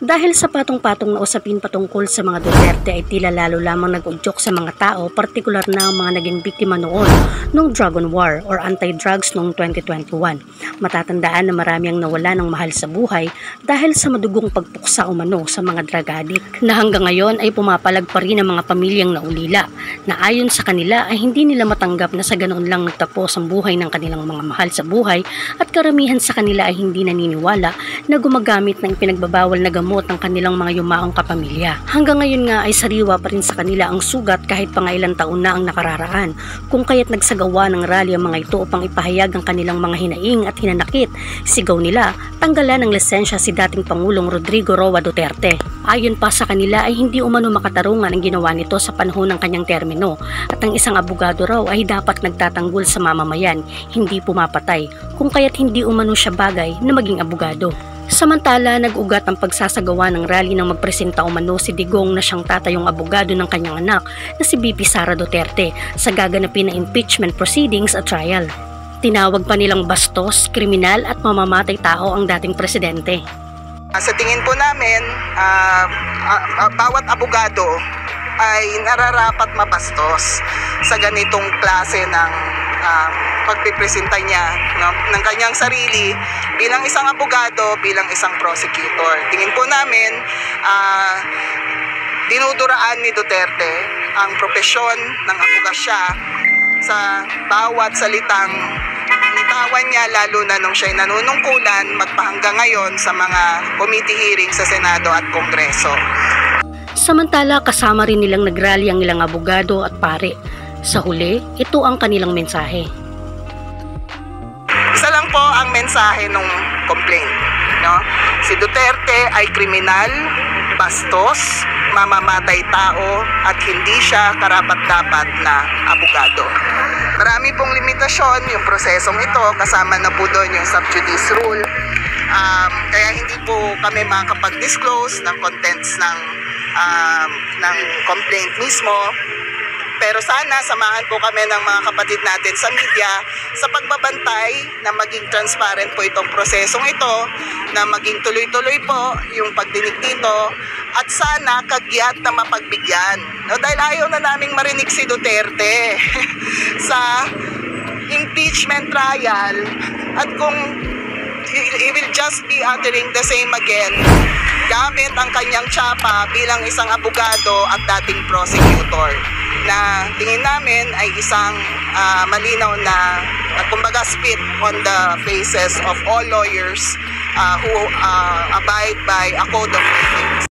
Dahil sa patong-patong na usapin patungkol sa mga Duterte ay tila lalo lamang nag-udyok sa mga tao, partikular na ang mga naging biktima noon nung Dragon War or anti-drugs noong 2021. Matatandaan na marami ang nawala ng mahal sa buhay dahil sa madugong pagpuksa umano sa mga drug addict na hanggang ngayon ay pumapalag pa rin ang mga pamilyang naulila na ayon sa kanila ay hindi nila matanggap na sa ganoon lang nagtapos ang buhay ng kanilang mga mahal sa buhay at karamihan sa kanila ay hindi naniniwala na gumagamit ng pinagbabawal na gamot ng kanilang mga yumaong kapamilya. Hanggang ngayon nga ay sariwa pa rin sa kanila ang sugat kahit pa nga ilang taon na ang nakararaan, kung kaya't nagsagawa ng rally ang mga ito upang ipahayag ang kanilang mga hinaing at hinanakit. Sigaw nila, tanggalan ng lisensya si dating Pangulong Rodrigo Roa Duterte. Ayon pa sa kanila ay hindi umano makatarungan ang ginawa nito sa panahon ng kanyang termino at ang isang abogado raw ay dapat nagtatanggol sa mamamayan, hindi pumapatay, kung kaya't hindi umano siya bagay na maging abogado. Samantala, nag-ugat ang pagsasagawa ng rally nang magpresenta umano si Digong na siyang tatayong abogado ng kanyang anak na si BP Sara Duterte sa gaganapin na impeachment proceedings at trial. Tinawag pa nilang bastos, kriminal at mamamatay tao ang dating presidente. Sa tingin po namin, bawat abogado ay nararapat mabastos sa ganitong klase ng pagpipresenta niya ng kanyang sarili bilang isang abogado, bilang isang prosecutor. Tingin po namin, dinuduraan ni Duterte ang propesyon ng abogasya sa bawat salitang nitawan niya, lalo na nung siya'y nanunungkulan magpahanggang ngayon sa mga committee hearing sa Senado at Kongreso. Samantala, kasama rin nilang nagrally ang ilang abogado at pare. Sa huli, ito ang kanilang mensahe. Isa lang po ang mensahe ng complaint, no? Si Duterte ay kriminal, bastos, mamamatay tao at hindi siya karapat-dapat na abogado. Marami pong limitasyon yung prosesong ito, kasama na po doon yung sub judice rule. Kaya hindi po kami makakapag-disclose ng contents ng complaint mismo. Pero sana samahan po kami ng mga kapatid natin sa media sa pagbabantay na maging transparent po itong prosesong ito, na maging tuloy-tuloy po yung pagdinig dito at sana kagyat na mapagbigyan. No, dahil ayaw na naming marinig si Duterte sa impeachment trial at kung he will just be uttering the same again gamit ang kanyang tsapa bilang isang abogado at dating prosecutor na tingin namin ay isang malinaw na kumbaga spit on the faces of all lawyers who abide by a code of